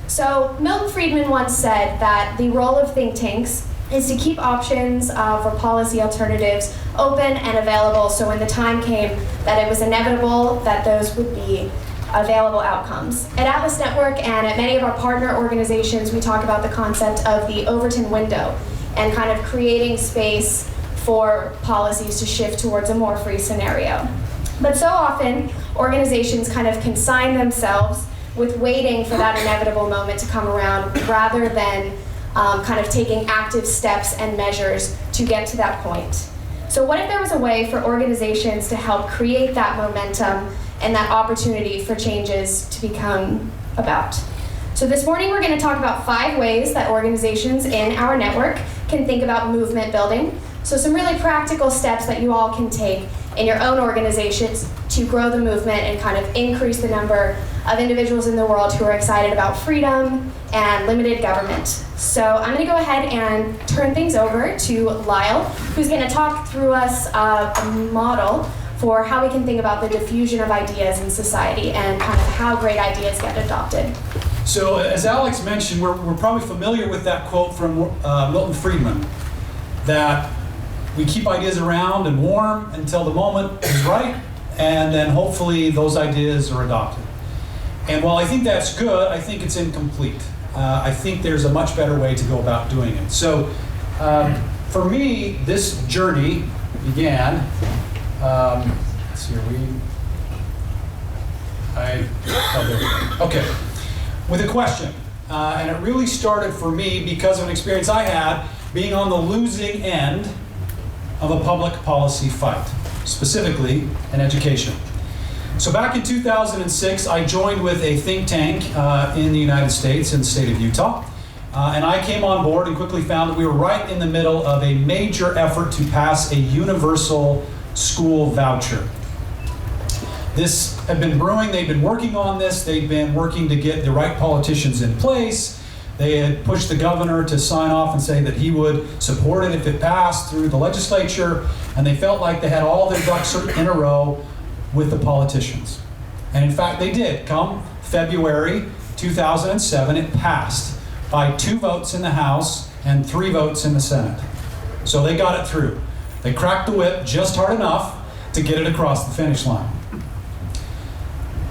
So Milton Friedman once said that the role of think tanks is to keep options for policy alternatives open and available, so when the time came that it was inevitable that those would be available outcomes. At Atlas Network and at many of our partner organizations, we talk about the concept of the Overton window and kind of creating space for policies to shift towards a more free scenario. But so often, organizations kind of consign themselves with waiting for that inevitable moment to come around rather than kind of taking active steps and measures to get to that point. So what if there was a way for organizations to help create that momentum and that opportunity for changes to become about? So this morning we're going to talk about 5 ways that organizations in our network can think about movement building. So some really practical steps that you all can take in your own organizations to grow the movement and kind of increase the number of individuals in the world who are excited about freedom and limited government. So I'm going to go ahead and turn things over to Lyle, who's going to talk through us a model for how we can think about the diffusion of ideas in society and kind of how great ideas get adopted. So as Alex mentioned, we're probably familiar with that quote from Milton Friedman, that we keep ideas around and warm until the moment is right, and then hopefully those ideas are adopted. And while I think that's good, I think it's incomplete. I think there's a much better way to go about doing it. So for me, this journey began, let's see, okay, with a question. And it really started for me because of an experience I had being on the losing end of a public policy fight, specifically in education. So back in 2006, I joined with a think tank in the United States, in the state of Utah. And I came on board and quickly found that we were right in the middle of a major effort to pass a universal school voucher. This had been brewing, they'd been working on this, they'd been working to get the right politicians in place. They had pushed the governor to sign off and say that he would support it if it passed through the legislature, and they felt like they had all their ducks in a row with the politicians. And in fact, they did. Come February 2007, it passed by 2 votes in the House and 3 votes in the Senate. So they got it through. They cracked the whip just hard enough to get it across the finish line.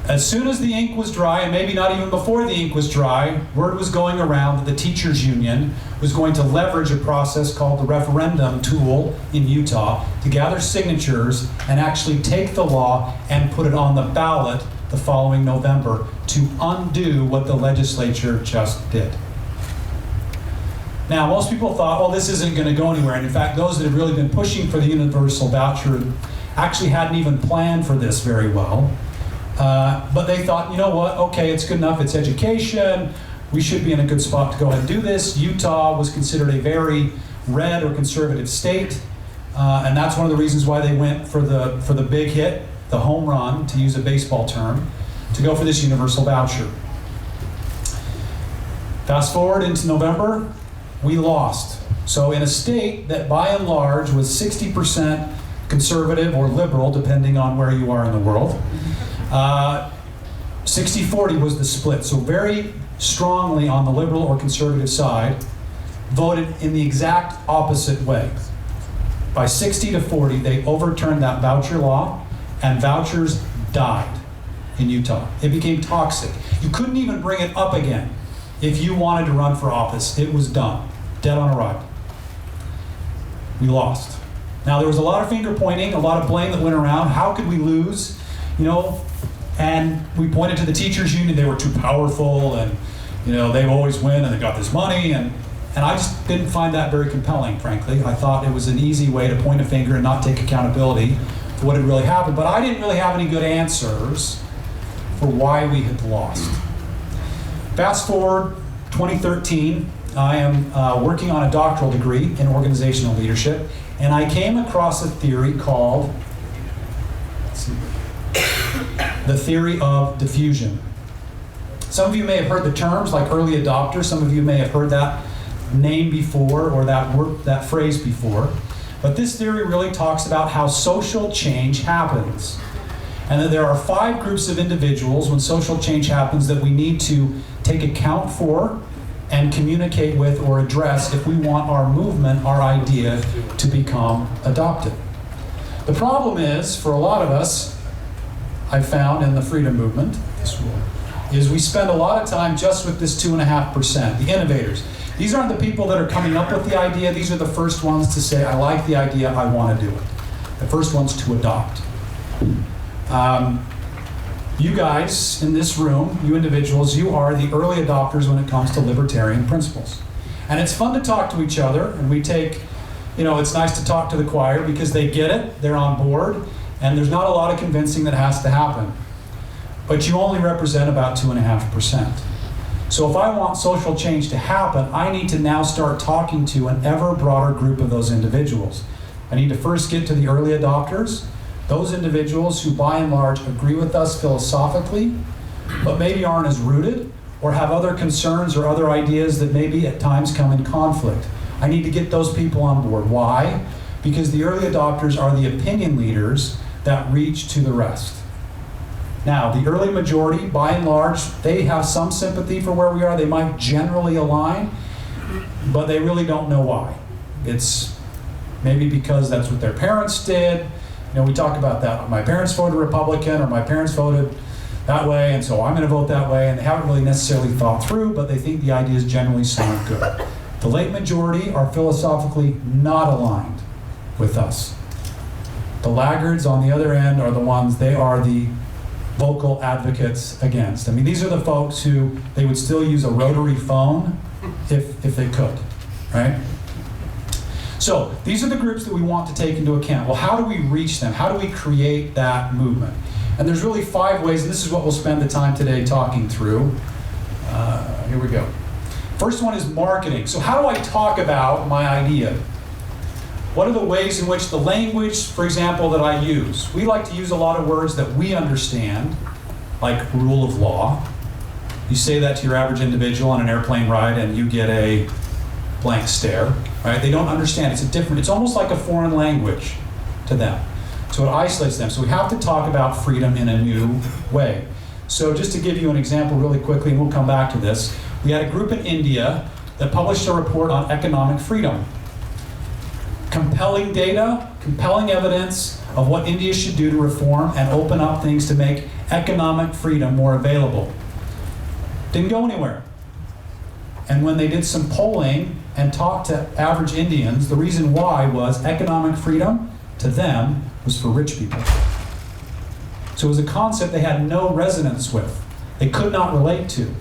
As soon as the ink was dry, and maybe not even before the ink was dry, word was going around that the teachers union was going to leverage a process called the referendum tool in Utah to gather signatures and actually take the law and put it on the ballot the following November to undo what the legislature just did. Now, most people thought, well, this isn't going to go anywhere. And in fact, those that had really been pushing for the universal voucher actually hadn't even planned for this very well. But they thought, you know what, okay, it's good enough, it's education, we should be in a good spot to go ahead and do this. Utah was considered a very red or conservative state, and that's one of the reasons why they went for the big hit, the home run, to use a baseball term, to go for this universal voucher. Fast forward into November, we lost. So in a state that by and large was 60% conservative or liberal, depending on where you are in the world, 60-40 was the split, so very strongly on the liberal or conservative side, voted in the exact opposite way. By 60-40, they overturned that voucher law, and vouchers died in Utah. It became toxic. You couldn't even bring it up again if you wanted to run for office. It was done, dead on arrival. We lost. Now, there was a lot of finger pointing, a lot of blame that went around. How could we lose? You know, and we pointed to the teachers union. They were too powerful, and you know, they always win, and they got this money, and I just didn't find that very compelling, frankly. I thought it was an easy way to point a finger and not take accountability for what had really happened, but I didn't really have any good answers for why we had lost. Fast forward 2013, I am working on a doctoral degree in organizational leadership, and I came across a theory called, the Theory of Diffusion. Some of you may have heard the terms like early adopter. Some of you may have heard that name before or that phrase before. But this theory really talks about how social change happens. and that there are 5 groups of individuals when social change happens that we need to take account for and communicate with or address if we want our movement, our idea, to become adopted. The problem is, for a lot of us, I've found in the freedom movement, is we spend a lot of time just with this 2.5%, the innovators. These aren't the people that are coming up with the idea. These are the first ones to say, I like the idea, I want to do it. The first ones to adopt. You guys in this room, you individuals, you are the early adopters when it comes to libertarian principles. And it's fun to talk to each other, and we take, it's nice to talk to the choir because they get it, they're on board, and there's not a lot of convincing that has to happen. But you only represent about 2.5%. So if I want social change to happen, I need to now start talking to an ever broader group of those individuals. I need to first get to the early adopters, those individuals who by and large agree with us philosophically, but maybe aren't as rooted or have other concerns or other ideas that maybe at times come in conflict. I need to get those people on board. Why? Because the early adopters are the opinion leaders that reach to the rest. Now, the early majority, by and large, they have some sympathy for where we are. They might generally align, but they really don't know why. It's maybe because that's what their parents did. We talk about that. My parents voted Republican, or my parents voted that way, and so I'm going to vote that way. And they haven't really necessarily thought through, but they think the ideas generally sound good. The late majority are philosophically not aligned with us. The laggards on the other end are the ones, they are the vocal advocates against. These are the folks who they would still use a rotary phone if they could, right? So these are the groups that we want to take into account. Well, how do we reach them? How do we create that movement? And there's really 5 ways, and this is what we'll spend the time today talking through. Here we go. First one is marketing. So how do I talk about my idea? What are the ways in which the language, for example, that I use? We like to use a lot of words that we understand, like rule of law. You say that to your average individual on an airplane ride and you get a blank stare, right? They don't understand. It's almost like a foreign language to them. So it isolates them. So we have to talk about freedom in a new way. So just to give you an example really quickly, and we'll come back to this, we had a group in India that published a report on economic freedom. Compelling data, compelling evidence of what India should do to reform and open up things to make economic freedom more available. Didn't go anywhere. And when they did some polling and talked to average Indians, the reason why was economic freedom to them was for rich people. So it was a concept they had no resonance with. They could not relate to.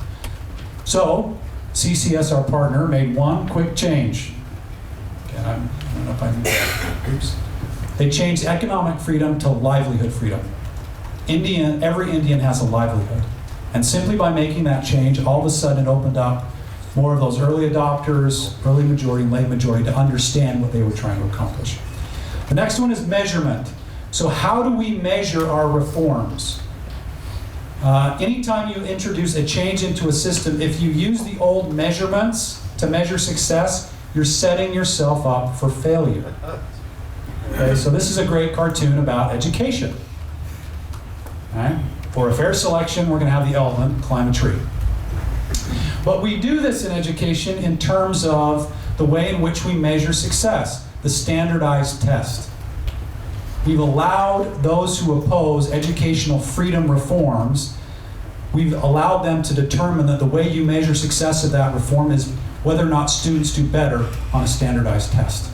So CCS, our partner, made one quick change. I don't know if I can. Oops. They changed economic freedom to livelihood freedom. Every Indian has a livelihood. And simply by making that change, all of a sudden it opened up more of those early adopters, early majority and late majority to understand what they were trying to accomplish. The next one is measurement. So how do we measure our reforms? Anytime you introduce a change into a system, if you use the old measurements to measure success, you're setting yourself up for failure. Okay, so this is a great cartoon about education. Right? For a fair selection, we're going to have the elephant climb a tree. But we do this in education in terms of the way in which we measure success, the standardized test. We've allowed those who oppose educational freedom reforms, we've allowed them to determine that the way you measure success of that reform is whether or not students do better on a standardized test.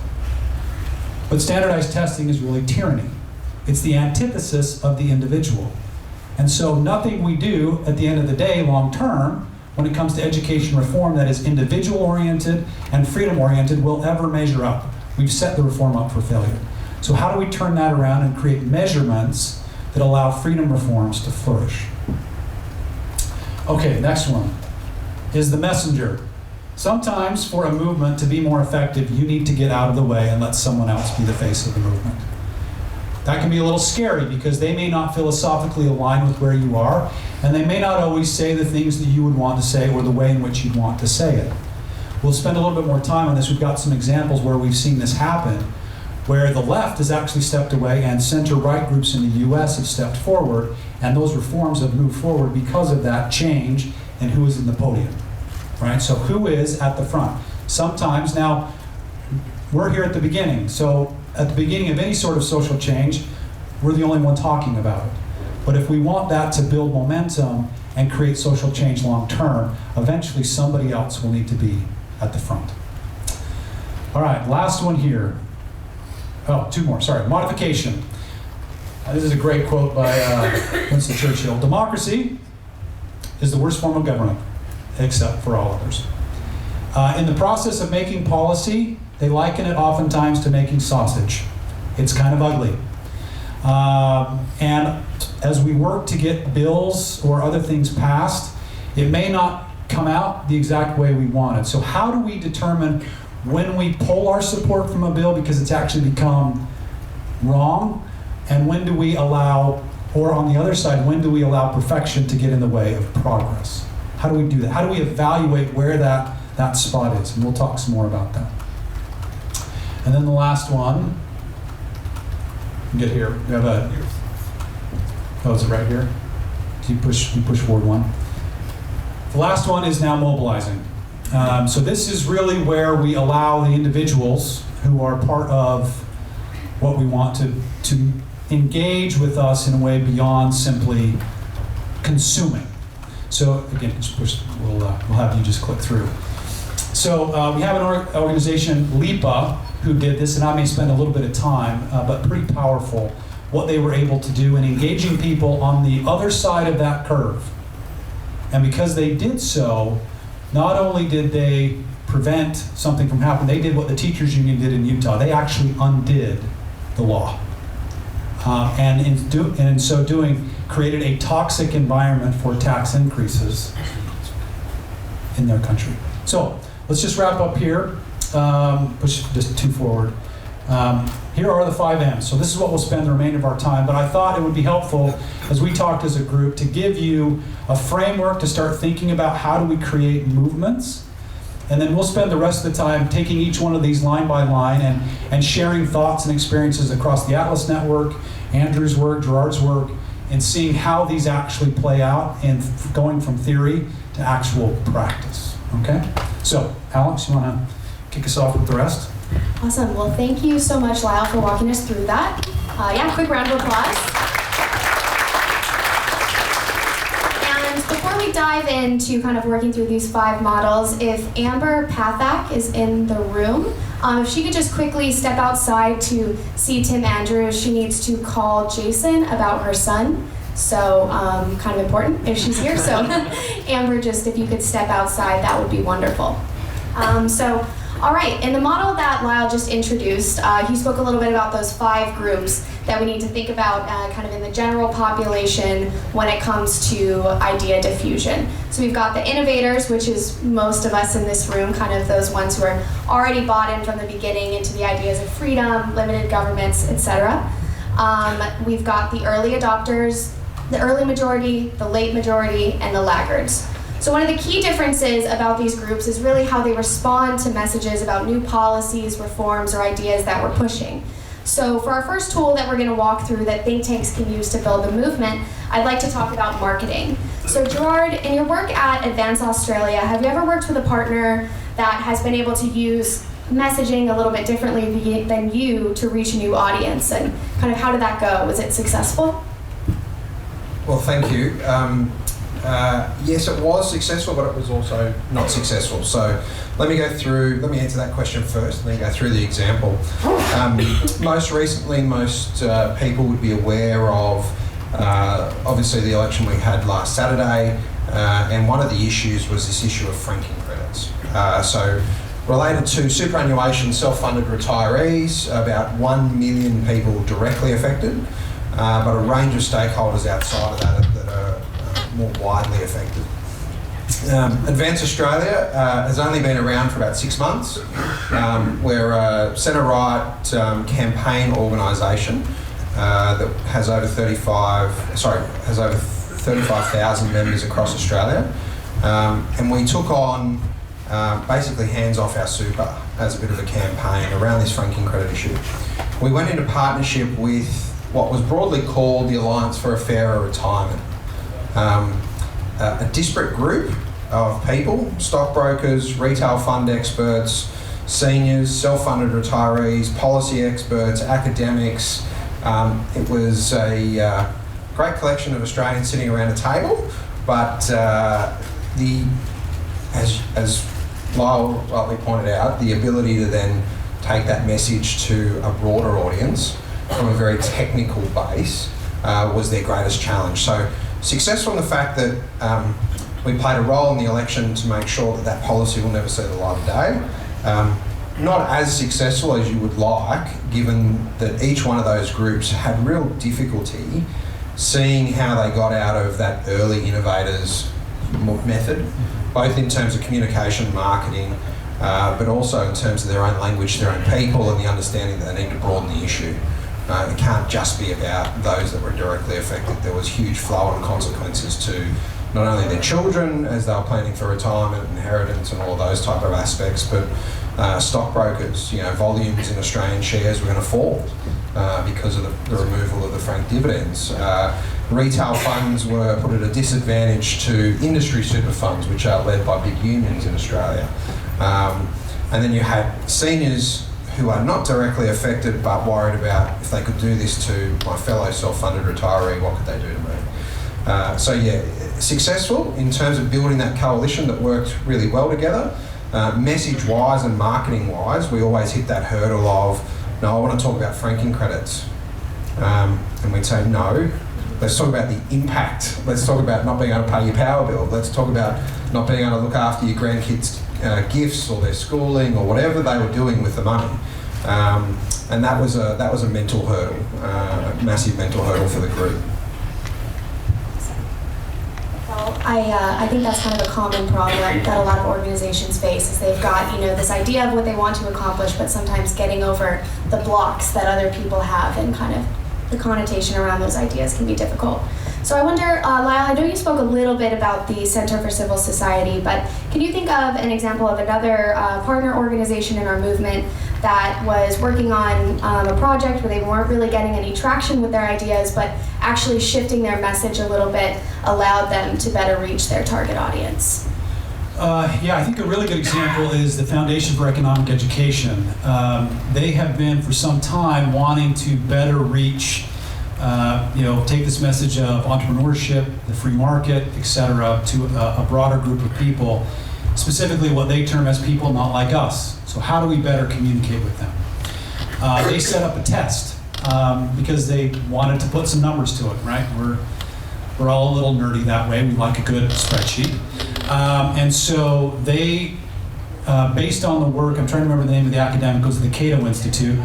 But standardized testing is really tyranny. It's the antithesis of the individual. And so nothing we do at the end of the day, long term, when it comes to education reform that is individual-oriented and freedom-oriented will ever measure up. We've set the reform up for failure. So how do we turn that around and create measurements that allow freedom reforms to flourish? Okay, next one is the messenger. Sometimes for a movement to be more effective, you need to get out of the way and let someone else be the face of the movement. That can be a little scary because they may not philosophically align with where you are, and they may not always say the things that you would want to say or the way in which you'd want to say it. We'll spend a little bit more time on this. We've got some examples where we've seen this happen, where the left has actually stepped away and center-right groups in the US have stepped forward, and those reforms have moved forward because of that change in who is in the podium, right? So who is at the front? Sometimes, now, we're here at the beginning, so at the beginning of any sort of social change, we're the only one talking about it. But if we want that to build momentum and create social change long term, eventually somebody else will need to be at the front. All right, last one here. Oh, two more, sorry. Modification. This is a great quote by Winston Churchill. Democracy is the worst form of government, except for all others. In the process of making policy, they liken it oftentimes to making sausage. It's kind of ugly. And as we work to get bills or other things passed, it may not come out the exact way we want it. So how do we determine when we pull our support from a bill because it's actually become wrong, and when do we allow, or on the other side, when do we allow perfection to get in the way of progress? How do we do that? How do we evaluate where that spot is? And we'll talk some more about that. And then the last one, get here. We have a, oh, is it right here? Do you push forward one? The last one is now mobilizing. So this is really where we allow the individuals who are part of what we want to engage with us in a way beyond simply consuming. So again, just push, we'll have you just click through. So we have an organization, LIPA, who did this, and I may spend a little bit of time, but pretty powerful, what they were able to do in engaging people on the other side of that curve. And because they did so, not only did they prevent something from happening, they did what the teachers union did in Utah. They actually undid the law. And in so doing, created a toxic environment for tax increases in their country. So let's just wrap up here. Push just two forward. Here are the 5 M's. So this is what we'll spend the remainder of our time, but I thought it would be helpful as we talked as a group to give you a framework to start thinking about how do we create movements, and then we'll spend the rest of the time taking each one of these line by line and sharing thoughts and experiences across the Atlas Network, Andrew's work, Gerard's work, and seeing how these actually play out and going from theory to actual practice. Okay? So, Alex, you want to kick us off with the rest? Awesome. Well, thank you so much, Lyle, for walking us through that. Yeah, quick round of applause. And before we dive into kind of working through these 5 models, if Amber Pathak is in the room, if she could just quickly step outside to see Tim Andrews. She needs to call Jason about her son. So kind of important if she's here. So Amber, just if you could step outside, that would be wonderful. All right, in the model that Lyle just introduced, he spoke a little bit about those 5 groups that we need to think about kind of in the general population when it comes to idea diffusion. So we've got the innovators, which is most of us in this room, kind of those ones who are already bought in from the beginning into the ideas of freedom, limited governments, etc. We've got the early adopters, the early majority, the late majority, and the laggards. So one of the key differences about these groups is really how they respond to messages about new policies, reforms, or ideas that we're pushing. So for our first tool that we're going to walk through that think tanks can use to build a movement, I'd like to talk about marketing. So Gerard, in your work at Advance Australia, have you ever worked with a partner that has been able to use messaging a little bit differently than you to reach a new audience? And kind of how did that go? Was it successful? Well, thank you. Yes, it was successful, but it was also not successful. So let me answer that question first, and then go through the example. Most recently, most people would be aware of, obviously, the election we had last Saturday, and one of the issues was this issue of franking credits. So related to superannuation self-funded retirees, about 1 million people directly affected, but a range of stakeholders outside of that are more widely affected. Advance Australia has only been around for about 6 months. We're a centre-right campaign organisation that has over 35,000 members across Australia, and we took on basically hands off our super as a bit of a campaign around this franking credit issue. we went into partnership with what was broadly called the Alliance for a Fairer Retirement. A disparate group of people, stockbrokers, retail fund experts, seniors, self-funded retirees, policy experts, academics. It was a great collection of Australians sitting around a table, but as Lyle rightly pointed out, the ability to then take that message to a broader audience from a very technical base was their greatest challenge. So successful in the fact that we played a role in the election to make sure that that policy will never see the light of day. Not as successful as you would like, given that each one of those groups had real difficulty seeing how they got out of that early innovators method, both in terms of communication, marketing, but also in terms of their own language, their own people, and the understanding that they need to broaden the issue. It can't just be about those that were directly affected. There was huge flow-on consequences to not only their children as they were planning for retirement, inheritance, and all of those type of aspects, but stockbrokers. Volumes in Australian shares were going to fall because of the removal of the franked dividends. Retail funds were put at a disadvantage to industry super funds, which are led by big unions in Australia. And then you had seniors who are not directly affected but worried about, if they could do this to my fellow self-funded retiree, what could they do to me? So yeah, successful in terms of building that coalition that worked really well together. Message-wise and marketing-wise, we always hit that hurdle of, no, I want to talk about franking credits. And we'd say, no, let's talk about the impact. Let's talk about not being able to pay your power bill. Let's talk about not being able to look after your grandkids' gifts or their schooling or whatever they were doing with the money. And that was a mental hurdle, a massive mental hurdle for the group. Well, I think that's kind of a common problem that a lot of organizations face, is they've got, this idea of what they want to accomplish, but sometimes getting over the blocks that other people have, and kind of the connotation around those ideas can be difficult. So I wonder, Lyle, I know you spoke a little bit about the Center for Civil Society, but can you think of an example of another partner organization in our movement that was working on a project where they weren't really getting any traction with their ideas, but actually shifting their message a little bit allowed them to better reach their target audience? Yeah, I think a really good example is the Foundation for Economic Education. They have been for some time wanting to better reach, take this message of entrepreneurship, the free market, etc., to a broader group of people, specifically what they term as people not like us. So how do we better communicate with them? They set up a test because they wanted to put some numbers to it, right? We're all a little nerdy that way. We like a good spreadsheet. And so they, based on the work, I'm trying to remember the name of the academic, it was the Cato Institute,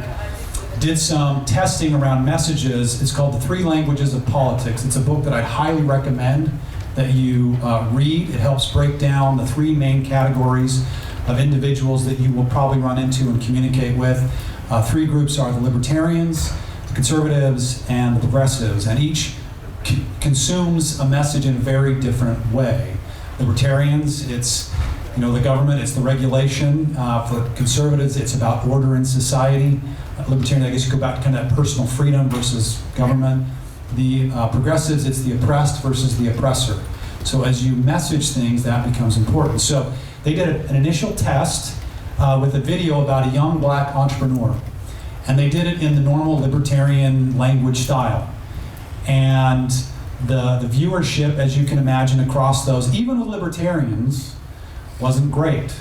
did some testing around messages. It's called The Three Languages of Politics. It's a book that I'd highly recommend that you read. It helps break down the three main categories of individuals that you will probably run into and communicate with. Three groups are the libertarians, the conservatives, and the progressives, and each consumes a message in a very different way. Libertarians, it's the government, it's the regulation. For conservatives, it's about order in society. Libertarian, I guess you go back to kind of that personal freedom versus government. The progressives, it's the oppressed versus the oppressor. So as you message things, that becomes important. So they did an initial test with a video about a young black entrepreneur. And they did it in the normal libertarian language style. And the viewership, as you can imagine, across those, even with libertarians, wasn't great.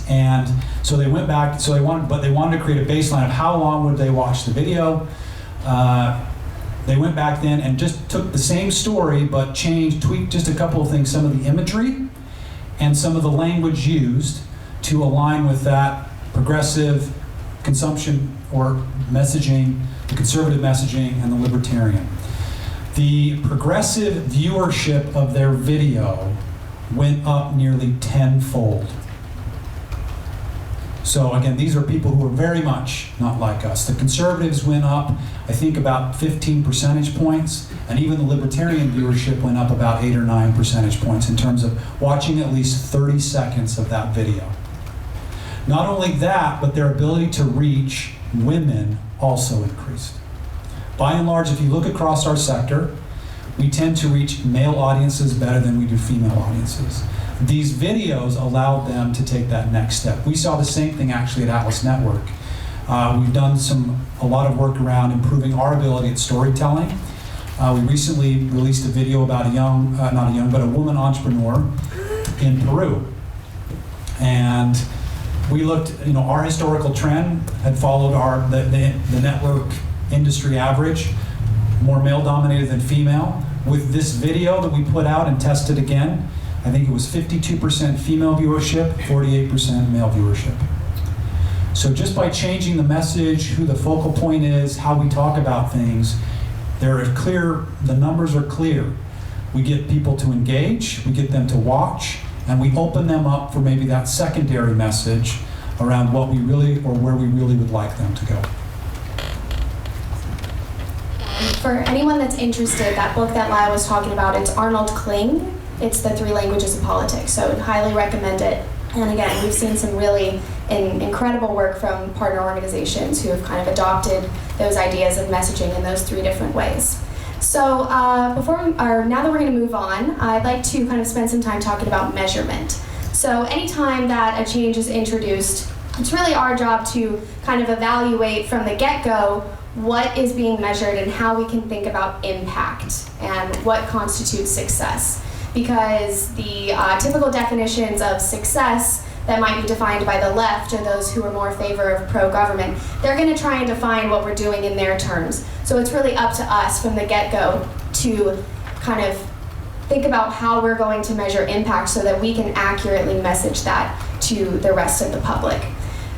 And so they went back, they wanted to create a baseline of how long would they watch the video. They went back then and just took the same story, but tweaked just a couple of things, some of the imagery and some of the language used to align with that progressive consumption or messaging, the conservative messaging, and the libertarian. The progressive viewership of their video went up nearly tenfold. So again, these are people who are very much not like us. The conservatives went up, I think, about 15 percentage points, and even the libertarian viewership went up about 8 or 9 percentage points in terms of watching at least 30 seconds of that video. Not only that, but their ability to reach women also increased. By and large, if you look across our sector, we tend to reach male audiences better than we do female audiences. These videos allowed them to take that next step. We saw the same thing actually at Atlas Network. We've done a lot of work around improving our ability at storytelling. We recently released a video about a woman entrepreneur in Peru. And we looked, our historical trend had followed the network industry average, more male dominated than female. With this video that we put out and tested again, I think it was 52% female viewership, 48% male viewership. So just by changing the message, who the focal point is, how we talk about things, the numbers are clear. We get people to engage, we get them to watch, and we open them up for maybe that secondary message around what we really, or where we really would like them to go. For anyone that's interested, that book that Lyle was talking about, it's Arnold Kling. It's The Three Languages of Politics, so I'd highly recommend it. And again, we've seen some really incredible work from partner organizations who have kind of adopted those ideas of messaging in those 3 different ways. So now that we're going to move on, I'd like to kind of spend some time talking about measurement. So anytime that a change is introduced, it's really our job to kind of evaluate from the get-go what is being measured and how we can think about impact and what constitutes success. Because the typical definitions of success that might be defined by the left or those who are more in favor of pro-government, they're going to try and define what we're doing in their terms. So it's really up to us from the get-go to kind of think about how we're going to measure impact so that we can accurately message that to the rest of the public.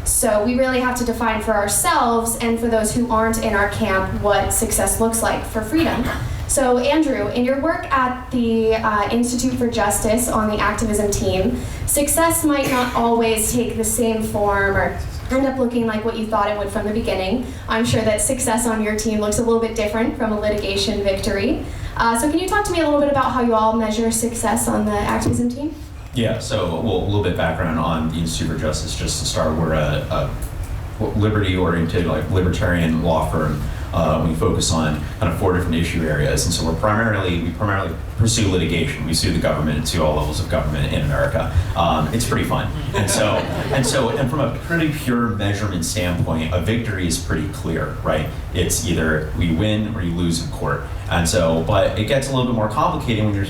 So we really have to define for ourselves and for those who aren't in our camp what success looks like for freedom. So Andrew, in your work at the Institute for Justice on the activism team, success might not always take the same form or end up looking like what you thought it would from the beginning. I'm sure that success on your team looks a little bit different from a litigation victory. So can you talk to me a little bit about how you all measure success on the activism team? Yeah, so a little bit background on the Institute for Justice, just to start. We're a liberty-oriented, libertarian law firm. We focus on kind of 4 different issue areas, and so we primarily pursue litigation. We sue the government and sue all levels of government in America. It's pretty fun, and from a pretty pure measurement standpoint, a victory is pretty clear, right? It's either we win or you lose in court, and so, but it gets a little bit more complicated when you're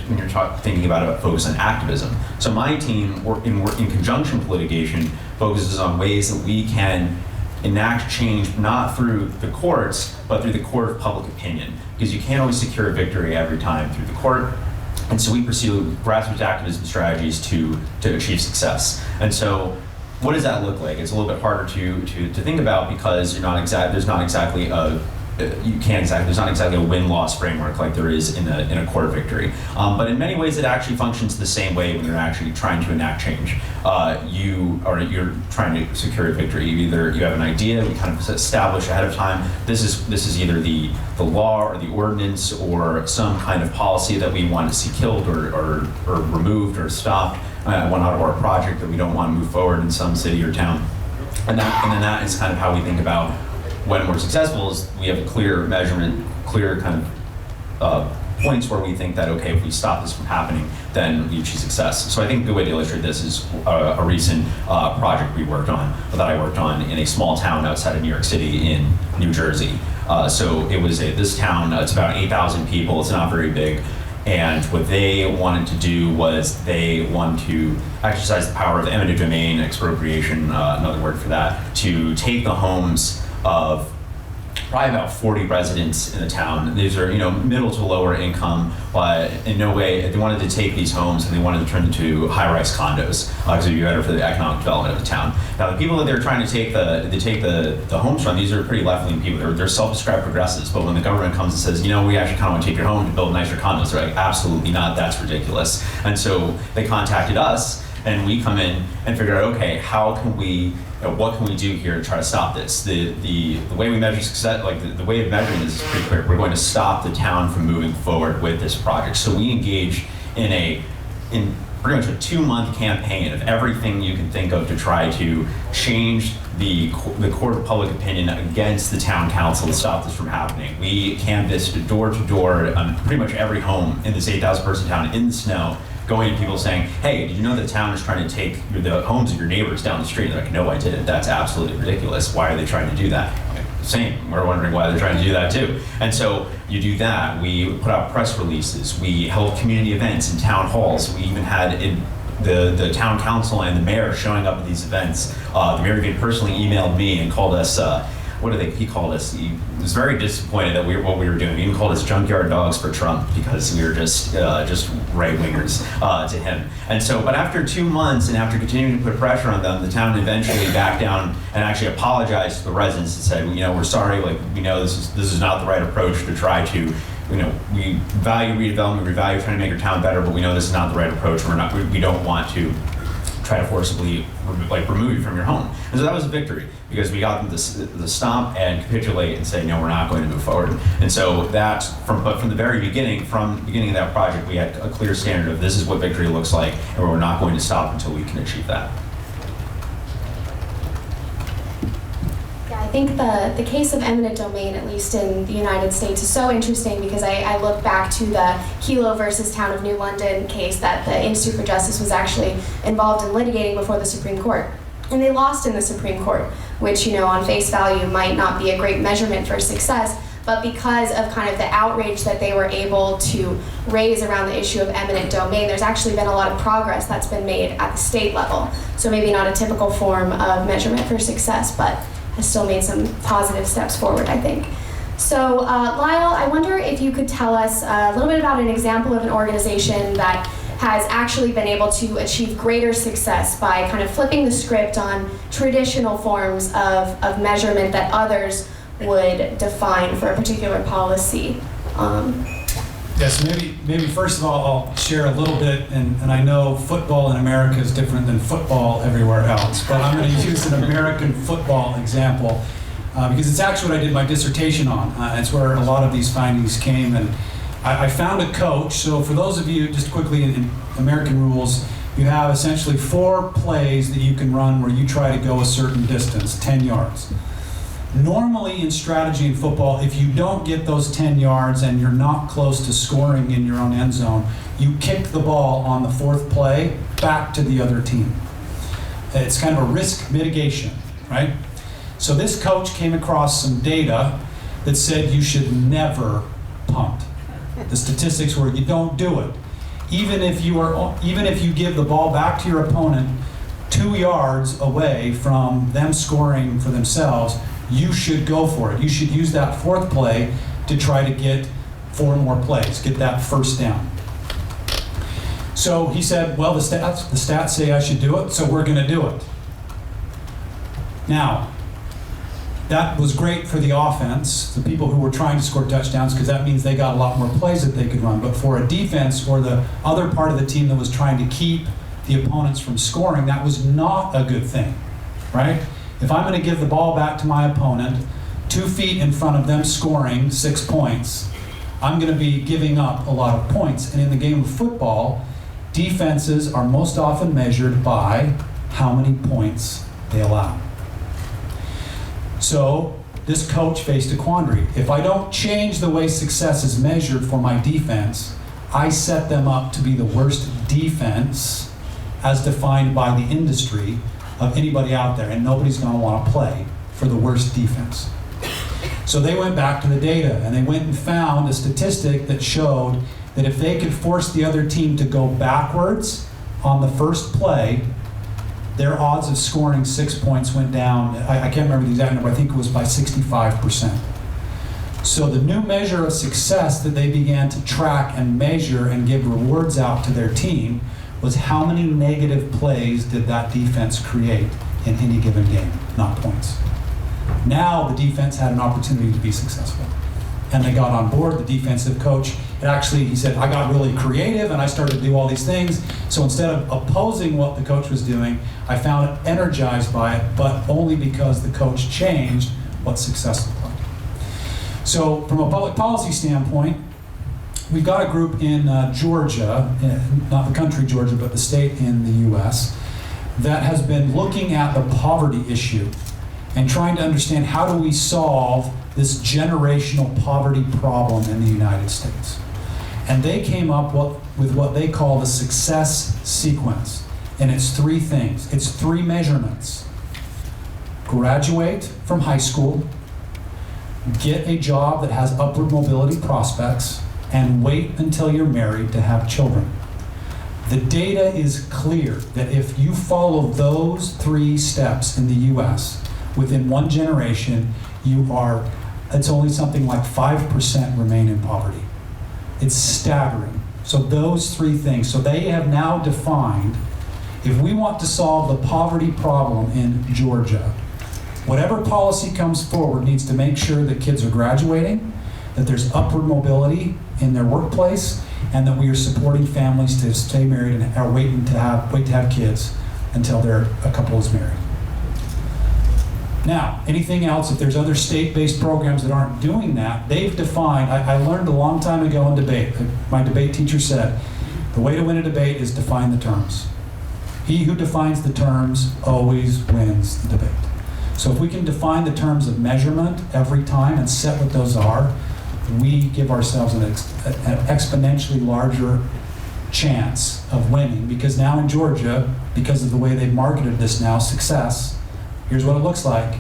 thinking about a focus on activism. So my team, in conjunction with litigation, focuses on ways that we can enact change not through the courts, but through the court of public opinion, because you can't always secure a victory every time through the court. And so we pursue grassroots activism strategies to achieve success. And so what does that look like? It's a little bit harder to think about because there's not exactly a win-loss framework like there is in a court victory. But in many ways, it actually functions the same way when you're actually trying to enact change. You're trying to secure a victory. You have an idea, we kind of establish ahead of time, this is either the law or the ordinance or some kind of policy that we want to see killed or removed or stopped, one out of our project that we don't want to move forward in some city or town. And then that is kind of how we think about when we're successful, is we have a clear measurement, clear kind of points where we think that, okay, if we stop this from happening, then we achieve success. So I think a good way to illustrate this is a recent project I worked on in a small town outside of New York City in New Jersey. So it was this town, it's about 8,000 people, it's not very big. And what they wanted to do was they wanted to exercise the power of eminent domain, expropriation, another word for that, to take the homes of probably about 40 residents in the town. These are, middle to lower income, but in no way, they wanted to take these homes and they wanted to turn them into high-rise condos, because it would be better for the economic development of the town. Now, the people that they're trying to take the homes from, these are pretty left-leaning people. They're self-described progressives, but when the government comes and says, we actually kind of want to take your home to build nicer condos, they're like, absolutely not, that's ridiculous. And so they contacted us, and we come in and figure out, okay, what can we do here to try to stop this? The way we measure success, the way of measuring this is pretty clear. We're going to stop the town from moving forward with this project. So we engage in pretty much a 2-month campaign of everything you can think of to try to change the court of public opinion against the town council to stop this from happening. We canvassed door to door on pretty much every home in this 8,000 person town in the snow, going to people saying, hey, did you know the town is trying to take the homes of your neighbors down the street? They're like, no, I didn't. That's absolutely ridiculous. Why are they trying to do that? Same. We're wondering why they're trying to do that too. And so you do that. We put out press releases. We held community events in town halls. We even had the town council and the mayor showing up at these events. The mayor even personally emailed me and called us, he called us, he was very disappointed that what we were doing. He even called us junkyard dogs for Trump because we were just right-wingers to him. And so, but after 2 months and after continuing to put pressure on them, the town eventually backed down and actually apologized to the residents and said, we're sorry, we know this is not the right approach to try to, we value redevelopment, we value trying to make our town better, but we know this is not the right approach. We don't want to try to forcibly remove you from your home. And so that was a victory because we got them to stop and capitulate and say, no, we're not going to move forward. And so that, from the very beginning, from the beginning of that project, we had a clear standard of this is what victory looks like, and we're not going to stop until we can achieve that. I think the case of eminent domain, at least in the United States, is so interesting because I look back to the Kelo versus Town of New London case that the Institute for Justice was actually involved in litigating before the Supreme Court. And they lost in the Supreme Court, which, on face value might not be a great measurement for success, but because of kind of the outrage that they were able to raise around the issue of eminent domain, there's actually been a lot of progress that's been made at the state level. So maybe not a typical form of measurement for success, but has still made some positive steps forward, I think. So Lyle, I wonder if you could tell us a little bit about an example of an organization that has actually been able to achieve greater success by kind of flipping the script on traditional forms of measurement that others would define for a particular policy. Yes, maybe first of all, I'll share a little bit, and I know football in America is different than football everywhere else, but I'm going to use an American football example because it's actually what I did my dissertation on. It's where a lot of these findings came, and I found a coach. So for those of you, just quickly in American rules, you have essentially 4 plays that you can run where you try to go a certain distance, 10 yards. Normally in strategy in football, if you don't get those 10 yards and you're not close to scoring in your own end zone, you kick the ball on the 4th play back to the other team. It's kind of a risk mitigation, right? So this coach came across some data that said you should never punt. The statistics were you don't do it. Even if you give the ball back to your opponent 2 yards away from them scoring for themselves, you should go for it. You should use that 4th play to try to get 4 more plays, get that first down. So he said, well, the stats say I should do it, so we're going to do it. Now, that was great for the offense, the people who were trying to score touchdowns, because that means they got a lot more plays that they could run. But for a defense or the other part of the team that was trying to keep the opponents from scoring, that was not a good thing, right? If I'm going to give the ball back to my opponent 2 feet in front of them scoring 6 points, I'm going to be giving up a lot of points. And in the game of football, defenses are most often measured by how many points they allow. So this coach faced a quandary. If I don't change the way success is measured for my defense, I set them up to be the worst defense as defined by the industry of anybody out there, and nobody's going to want to play for the worst defense. So they went back to the data, and they went and found a statistic that showed that if they could force the other team to go backwards on the first play, their odds of scoring 6 points went down. I can't remember the exact number, I think it was by 65%. So the new measure of success that they began to track and measure and give rewards out to their team was how many negative plays did that defense create in any given game, not points. Now the defense had an opportunity to be successful. And they got on board, the defensive coach. He said, I got really creative and I started to do all these things. So instead of opposing what the coach was doing, I found energized by it, but only because the coach changed what success looked like. So from a public policy standpoint, we've got a group in Georgia, not the country Georgia, but the state in the US, that has been looking at the poverty issue and trying to understand how do we solve this generational poverty problem in the United States. And they came up with what they call the success sequence. And it's 3 things. It's 3 measurements. Graduate from high school, get a job that has upward mobility prospects, and wait until you're married to have children. The data is clear that if you follow those 3 steps in the US, within 1 generation, it's only something like 5% remain in poverty. It's staggering. So those 3 things. So they have now defined, if we want to solve the poverty problem in Georgia, whatever policy comes forward needs to make sure that kids are graduating, that there's upward mobility in their workplace, and that we are supporting families to stay married and are wait to have kids until a couple is married. Now, anything else, if there's other state-based programs that aren't doing that, they've defined, I learned a long time ago in debate, my debate teacher said, the way to win a debate is define the terms. He who defines the terms always wins the debate. So if we can define the terms of measurement every time and set what those are, we give ourselves an exponentially larger chance of winning, because now in Georgia, because of the way they've marketed this now, success, here's what it looks like.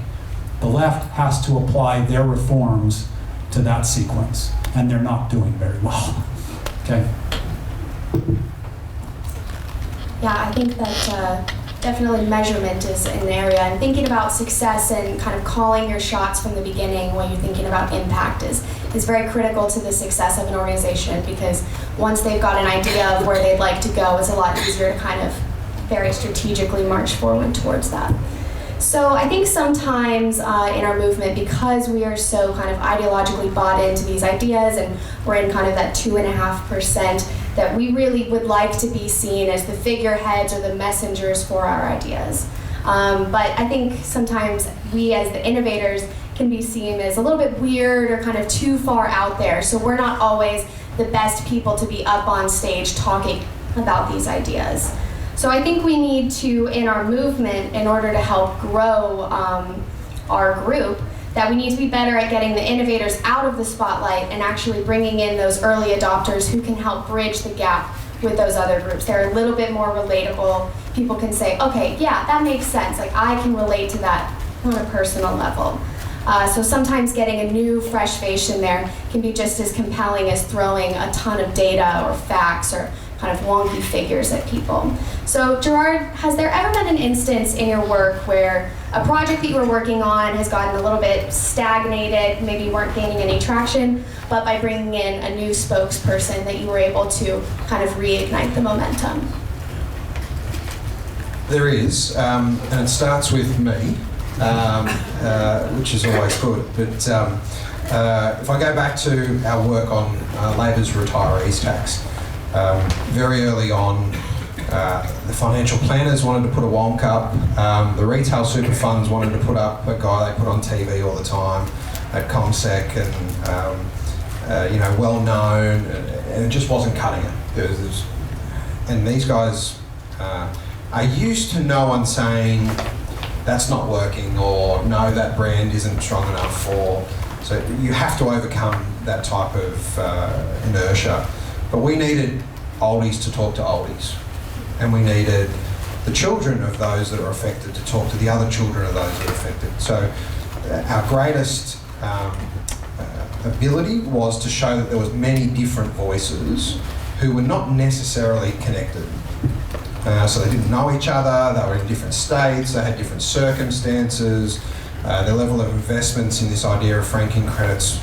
The left has to apply their reforms to that sequence, and they're not doing very well. Okay? Yeah, I think that definitely measurement is an area, and thinking about success and kind of calling your shots from the beginning when you're thinking about impact is very critical to the success of an organization, because once they've got an idea of where they'd like to go, it's a lot easier to kind of very strategically march forward towards that. So I think sometimes in our movement, because we are so kind of ideologically bought into these ideas, and we're in kind of that 2.5%, that we really would like to be seen as the figureheads or the messengers for our ideas. But I think sometimes we as the innovators can be seen as a little bit weird or kind of too far out there. So we're not always the best people to be up on stage talking about these ideas. So I think we need to, in our movement, in order to help grow our group, that we need to be better at getting the innovators out of the spotlight and actually bringing in those early adopters who can help bridge the gap with those other groups. They're a little bit more relatable. People can say, okay, yeah, that makes sense. Like, I can relate to that on a personal level. So sometimes getting a new, fresh face in there can be just as compelling as throwing a ton of data or facts or kind of wonky figures at people. So Gerard, has there ever been an instance in your work where a project that you were working on has gotten a little bit stagnated, maybe you weren't gaining any traction, but by bringing in a new spokesperson that you were able to kind of reignite the momentum? There is, and it starts with me, which is always good. But if I go back to our work on Labor's retirees tax, very early on, the financial planners wanted to put a wonk up. The retail super funds wanted to put up a guy they put on TV all the time at ComSec, and well known, and it just wasn't cutting it. And these guys are used to no one saying that's not working, or no, that brand isn't strong enough, or so you have to overcome that type of inertia. But we needed oldies to talk to oldies, and we needed the children of those that are affected to talk to the other children of those that are affected. So our greatest ability was to show that there was many different voices who were not necessarily connected. So they didn't know each other, they were in different states, they had different circumstances, their level of investments in this idea of franking credits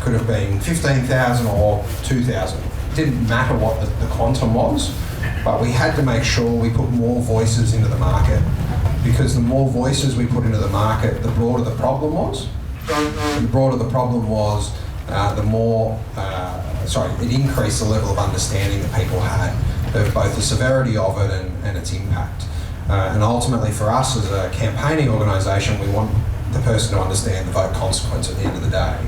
could have been 15,000 or 2,000. It didn't matter what the quantum was, but we had to make sure we put more voices into the market, because the more voices we put into the market, the broader the problem was. The broader the problem was, it increased the level of understanding that people had of both the severity of it and its impact. And ultimately for us as a campaigning organisation, we want the person to understand the vote consequence at the end of the day.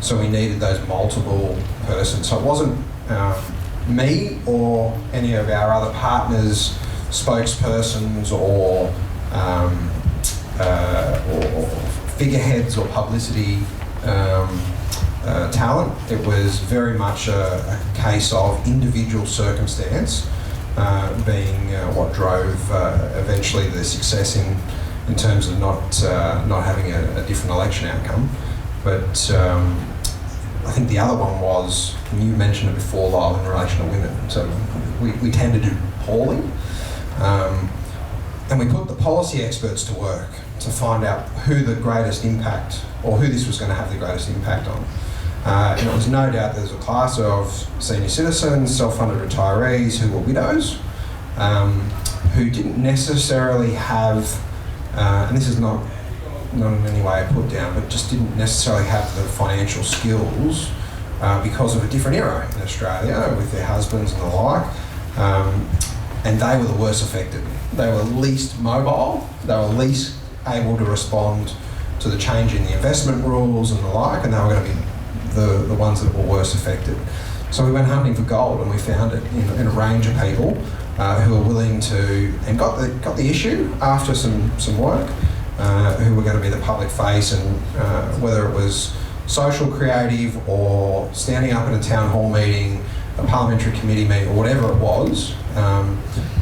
So we needed those multiple persons. So it wasn't me or any of our other partners, spokespersons, or or figureheads or publicity talent. It was very much a case of individual circumstance being what drove eventually the success in terms of not having a different election outcome. But I think the other one was, and you mentioned it before, Lyle, in relation to women. So we tend to do poorly. And we put the policy experts to work to find out who the greatest impact, or who this was going to have the greatest impact on. And it was no doubt there's a class of senior citizens, self-funded retirees who were widows, who didn't necessarily have, and this is not in any way a put down, but just didn't necessarily have the financial skills because of a different era in Australia with their husbands and the like. And they were the worst affected. They were least mobile, they were least able to respond to the change in the investment rules and the like, and they were going to be the ones that were worst affected. So we went hunting for gold, and we found it in a range of people who were willing to, and got the issue after some work, who were going to be the public face, and whether it was social, creative, or standing up in a town hall meeting, a parliamentary committee meeting, or whatever it was,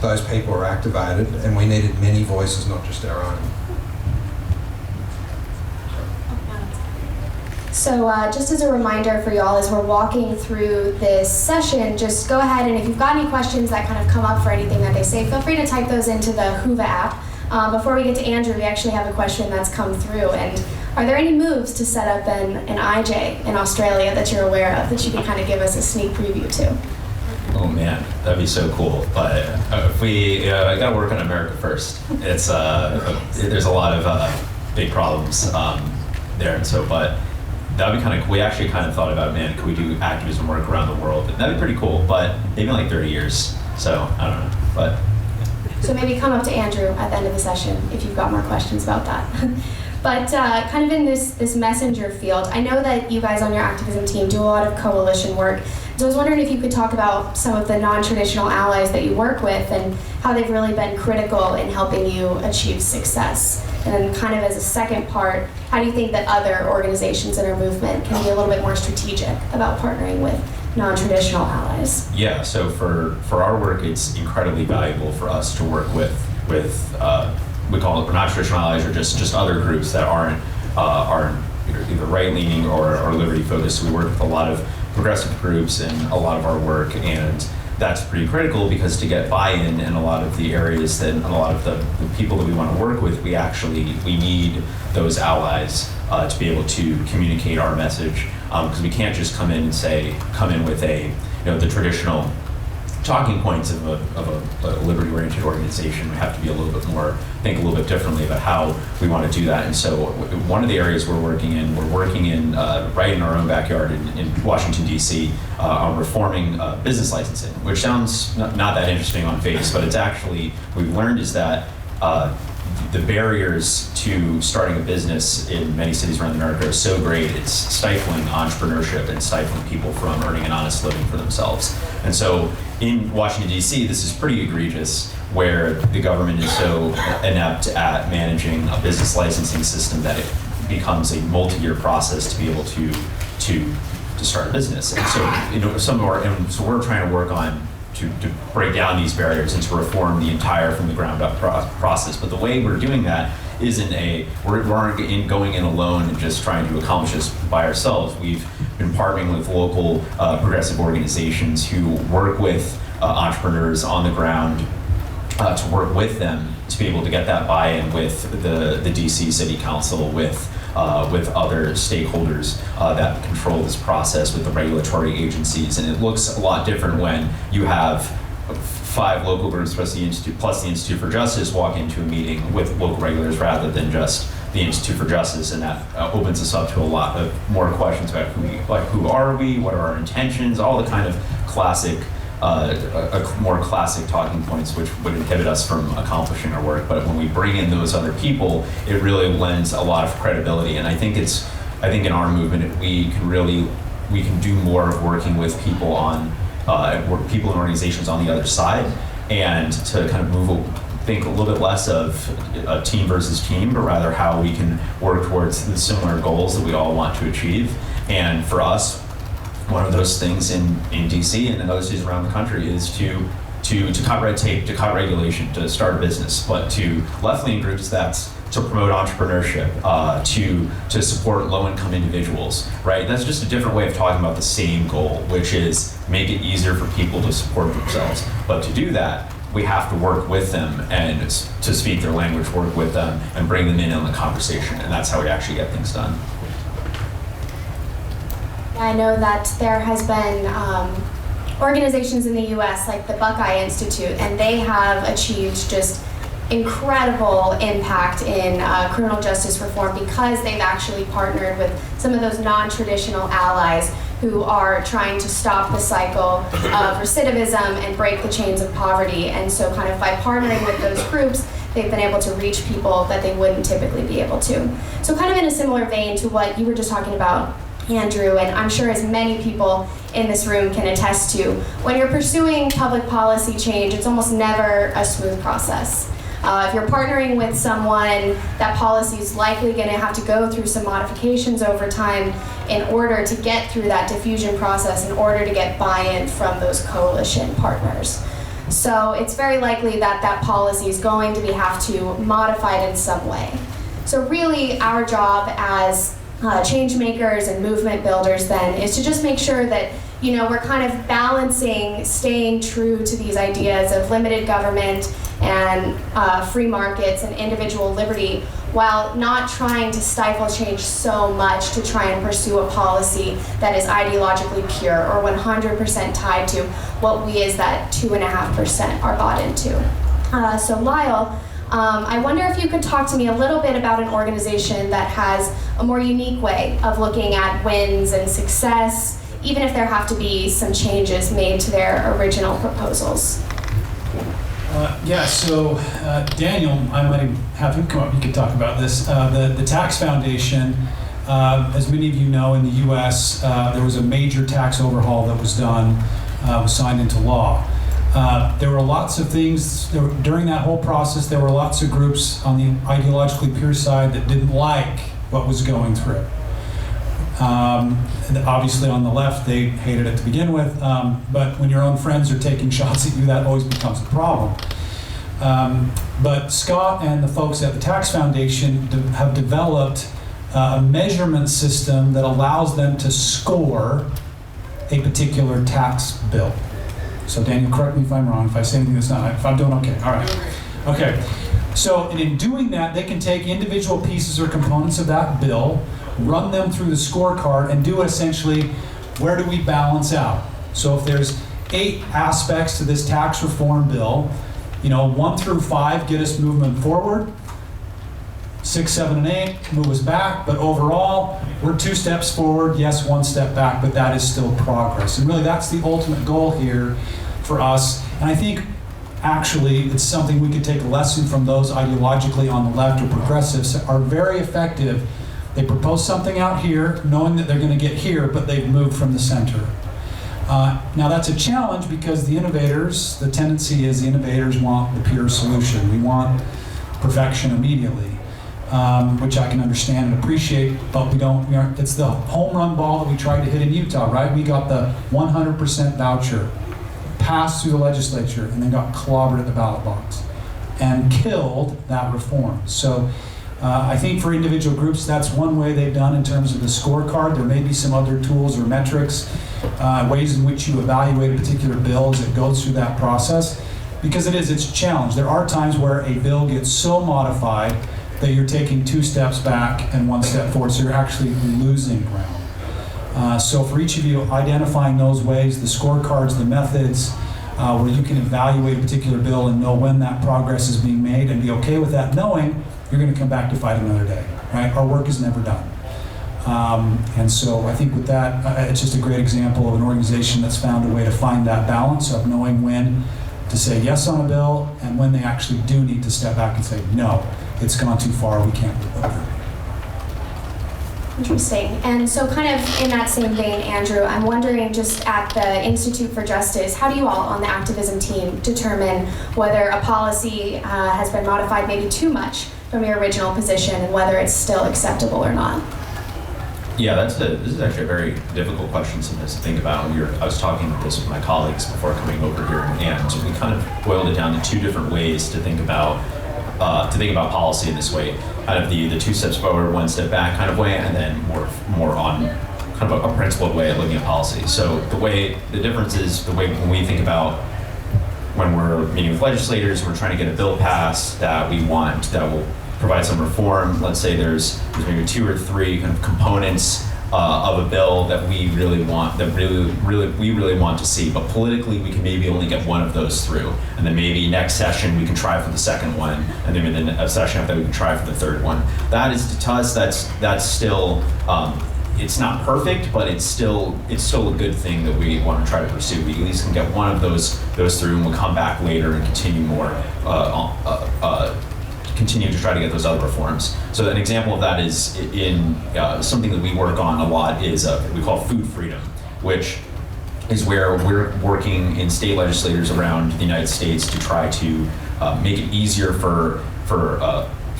those people were activated, and we needed many voices, not just our own. So just as a reminder for y'all, as we're walking through this session, just go ahead and if you've got any questions that kind of come up for anything that they say, feel free to type those into the Whova app. Before we get to Andrew, we actually have a question that's come through. And are there any moves to set up an IJ in Australia that you're aware of that you can kind of give us a sneak preview to? Oh man, that'd be so cool. But if we gotta work on America first. It's there's a lot of big problems there, and so that'd be kind of cool. We actually kind of thought about, man, could we do activism work around the world? And that'd be pretty cool, but maybe in like 30 years. So I don't know, but. So maybe come up to Andrew at the end of the session if you've got more questions about that. But kind of in this messenger field, I know that you guys on your activism team do a lot of coalition work. So I was wondering if you could talk about some of the non-traditional allies that you work with and how they've really been critical in helping you achieve success. And then kind of as a second part, how do you think that other organizations in our movement can be a little bit more strategic about partnering with non-traditional allies? Yeah, so for our work, it's incredibly valuable for us to work with we call it non-traditional allies, or just other groups that aren't either right-leaning or liberty-focused. So we work with a lot of progressive groups in a lot of our work, and that's pretty critical because to get buy-in in a lot of the areas that, and a lot of the people that we want to work with, we need those allies to be able to communicate our message, because we can't just come in with the traditional talking points of a liberty-oriented organization. We have to be think a little bit differently about how we want to do that. And so one of the areas we're working in right in our own backyard in Washington, D.C., on reforming business licensing, which sounds not that interesting on face, but it's actually, what we've learned is that the barriers to starting a business in many cities around America are so great, it's stifling entrepreneurship and stifling people from earning an honest living for themselves. And so in Washington, D.C., this is pretty egregious, where the government is so inept at managing a business licensing system that it becomes a multi-year process to be able to start a business. And so, so we're trying to work on to break down these barriers and to reform the entire from the ground up process. But the way we're doing that isn't we aren't going in alone and just trying to accomplish this by ourselves. We've been partnering with local progressive organizations who work with entrepreneurs on the ground to work with them to be able to get that buy-in with the DC City Council, with other stakeholders that control this process, with the regulatory agencies. And it looks a lot different when you have 5 local groups plus the Institute for Justice walk into a meeting with local regulators rather than just the Institute for Justice, and that opens us up to a lot of more questions about who are we, what are our intentions, all the kind of classic more classic talking points which would inhibit us from accomplishing our work. But when we bring in those other people, it really lends a lot of credibility. And I think in our movement we can do more of working with people on people and organizations on the other side, and to kind of think a little bit less of a team versus team, but rather how we can work towards the similar goals that we all want to achieve. And for us, one of those things in DC and in other cities around the country is to cut red tape, to cut regulation, to start a business. But to left-leaning groups, that's to promote entrepreneurship, to support low-income individuals, right? That's just a different way of talking about the same goal, which is make it easier for people to support themselves. But to do that, we have to work with them and to speak their language, work with them and bring them in on the conversation. And that's how we actually get things done. I know that there has been organizations in the US like the Buckeye Institute, and they have achieved just incredible impact in criminal justice reform because they've actually partnered with some of those non-traditional allies who are trying to stop the cycle of recidivism and break the chains of poverty. And so kind of by partnering with those groups, they've been able to reach people that they wouldn't typically be able to. So kind of in a similar vein to what you were just talking about, Andrew, and I'm sure as many people in this room can attest to, when you're pursuing public policy change, it's almost never a smooth process. If you're partnering with someone, that policy is likely going to have to go through some modifications over time in order to get through that diffusion process, in order to get buy-in from those coalition partners. So it's very likely that that policy is going to have to modify it in some way. So really our job as change makers and movement builders then is to just make sure that we're kind of balancing staying true to these ideas of limited government and free markets and individual liberty, while not trying to stifle change so much to try and pursue a policy that is ideologically pure or 100% tied to what we as that 2.5% are bought into. So Lyle, I wonder if you could talk to me a little bit about an organization that has a more unique way of looking at wins and success, even if there have to be some changes made to their original proposals. So Daniel, I might have him come up, you could talk about this. The Tax Foundation, as many of you know, in the US, there was a major tax overhaul that was done, was signed into law. There were lots of things, during that whole process, there were lots of groups on the ideologically pure side that didn't like what was going through. And obviously on the left, they hated it to begin with, but when your own friends are taking shots at you, that always becomes a problem. But Scott and the folks at the Tax Foundation have developed a measurement system that allows them to score a particular tax bill. So Daniel, correct me if I'm wrong, if I say anything that's not, if I'm doing okay, all right. Okay, so and in doing that, they can take individual pieces or components of that bill, run them through the scorecard, and do essentially, where do we balance out? So if there's 8 aspects to this tax reform bill, 1 through 5 get us movement forward, 6, 7, and 8 move us back, but overall, we're 2 steps forward, yes, 1 step back, but that is still progress. And really that's the ultimate goal here for us. And I think actually it's something we could take a lesson from those ideologically on the left or progressives are very effective. They propose something out here, knowing that they're going to get here, but they've moved from the center. Now that's a challenge because the tendency is the innovators want the pure solution. We want perfection immediately, which I can understand and appreciate, but it's the home run ball that we tried to hit in Utah, right? We got the 100% voucher, passed through the legislature, and then got clobbered at the ballot box and killed that reform. So I think for individual groups, that's one way they've done in terms of the scorecard. There may be some other tools or metrics, ways in which you evaluate a particular bill as it goes through that process, because it's a challenge. There are times where a bill gets so modified that you're taking 2 steps back and 1 step forward, so you're actually losing ground. So for each of you, identifying those ways, the scorecards, the methods, where you can evaluate a particular bill and know when that progress is being made and be okay with that, knowing you're going to come back to fight another day, right? Our work is never done. And so I think with that, it's just a great example of an organization that's found a way to find that balance of knowing when to say yes on a bill and when they actually do need to step back and say, no, it's gone too far, we can't do that. Interesting. And so kind of in that same vein, Andrew, I'm wondering, just at the Institute for Justice, how do you all on the activism team determine whether a policy has been modified maybe too much from your original position and whether it's still acceptable or not? Yeah, this is actually a very difficult question sometimes to think about. I was talking about this with my colleagues before coming over here, and we kind of boiled it down to two different ways to think about policy in this way. Kind of the two steps forward, one step back kind of way, and then more on kind of a principled way of looking at policy. So the difference is the way when we think about when we're meeting with legislators, we're trying to get a bill passed that we want that will provide some reform. Let's say there's maybe 2 or 3 kind of components of a bill that we really want, that we really want to see, but politically we can maybe only get one of those through, and then maybe next session we can try for the second one, and then maybe the session after that we can try for the third one. That is, to us, that's still it's not perfect, but it's still a good thing that we want to try to pursue. We at least can get one of those through, and we'll come back later and continue continue to try to get those other reforms. So an example of that is in something that we work on a lot is we call food freedom, which is where we're working in state legislators around the United States to try to make it easier for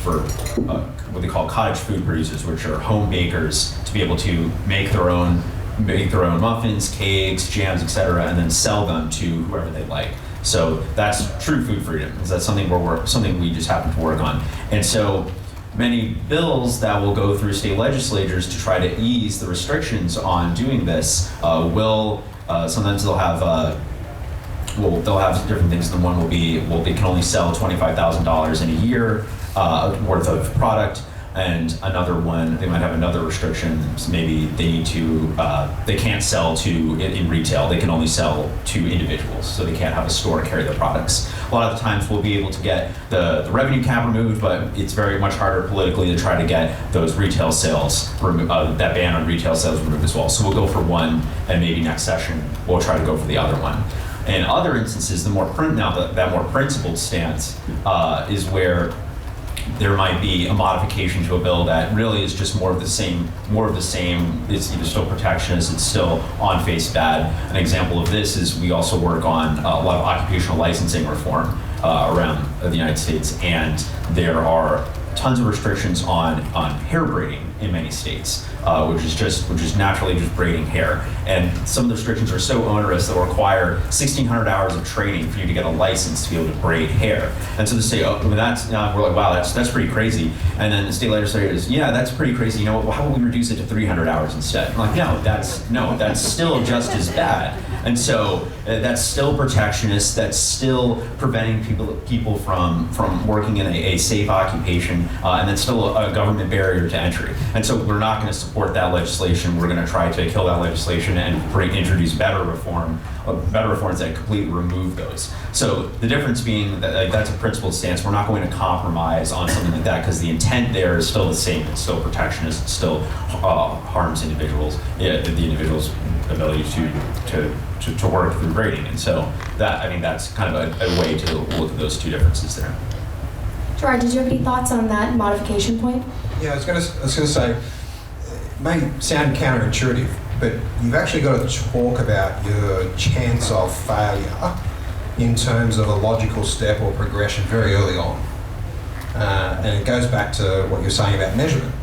what they call cottage food producers, which are home bakers, to be able to make their own muffins, cakes, jams, etc., and then sell them to whoever they like. So that's true food freedom. That's something we just happen to work on. And so many bills that will go through state legislatures to try to ease the restrictions on doing this will sometimes they'll have different things. The one will be, they can only sell $25,000 in a year worth of product. And another one, they might have another restriction. Maybe they can't sell in retail. They can only sell to individuals, so they can't have a store carry their products. A lot of the times we'll be able to get the revenue cap removed, but it's very much harder politically to try to get those retail sales, that ban on retail sales removed as well. So we'll go for one, and maybe next session we'll try to go for the other one. In other instances, that more principled stance is where there might be a modification to a bill that really is just more of the same. It's either still protectionist, it's still on face bad. An example of this is we also work on a lot of occupational licensing reform around the United States, and there are tons of restrictions on hair braiding in many states, which is naturally just braiding hair. And some of the restrictions are so onerous that require 1,600 hours of training for you to get a license to be able to braid hair. And so to say, we're like, wow, that's pretty crazy. And then the state legislators, yeah, that's pretty crazy. You know what? Well, how about we reduce it to 300 hours instead? I'm like, that's still just as bad. And so that's still protectionist. That's still preventing people from working in a safe occupation, and that's still a government barrier to entry. And so we're not going to support that legislation. We're going to try to kill that legislation and introduce better reforms that completely remove those. So the difference being that that's a principled stance. We're not going to compromise on something like that because the intent there is still the same. It's still protectionist. It still harms individuals. The individual's ability to work through grading. And so that's kind of a way to look at those two differences there. Gerard, did you have any thoughts on that modification point? Yeah, I was going to say, it may sound counterintuitive, but you've actually got to talk about your chance of failure in terms of a logical step or progression very early on. And it goes back to what you're saying about measurement.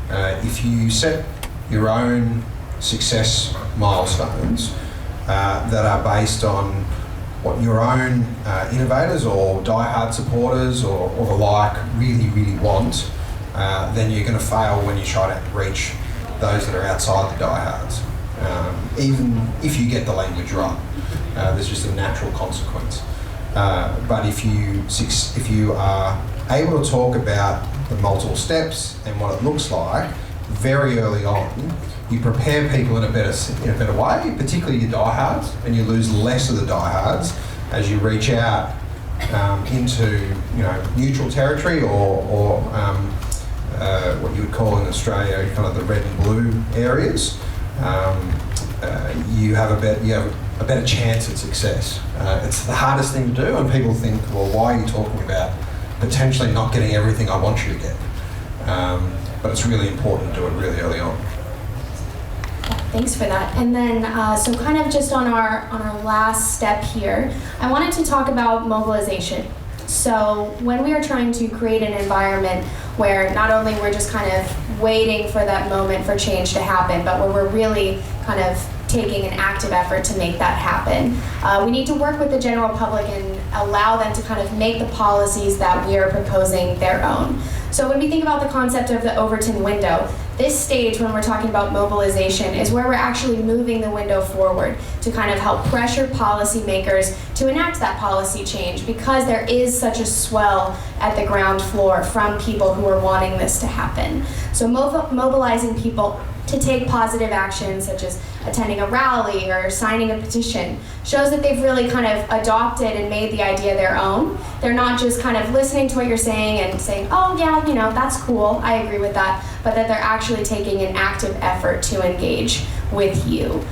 If you set your own success milestones that are based on what your own innovators or die-hard supporters or the like really, really want, then you're going to fail when you try to reach those that are outside the diehards. Even if you get the language right, there's just a natural consequence. But if you are able to talk about the multiple steps and what it looks like very early on, you prepare people in a better way, particularly your diehards, and you lose less of the diehards as you reach out into neutral territory or what you would call in Australia kind of the red and blue areas. You have a better chance at success. It's the hardest thing to do, and people think, well, why are you talking about potentially not getting everything I want you to get? but it's really important to do it really early on. Thanks for that. And then, so kind of just on our last step here, I wanted to talk about mobilization. So when we are trying to create an environment where not only we're just kind of waiting for that moment for change to happen, but where we're really kind of taking an active effort to make that happen, we need to work with the general public and allow them to kind of make the policies that we are proposing their own. So when we think about the concept of the Overton window, this stage when we're talking about mobilization is where we're actually moving the window forward to kind of help pressure policymakers to enact that policy change, because there is such a swell at the ground floor from people who are wanting this to happen. So mobilizing people to take positive actions such as attending a rally or signing a petition shows that they've really kind of adopted and made the idea their own. They're not just kind of listening to what you're saying and saying, oh yeah, you know, that's cool, I agree with that, but that they're actually taking an active effort to engage with you.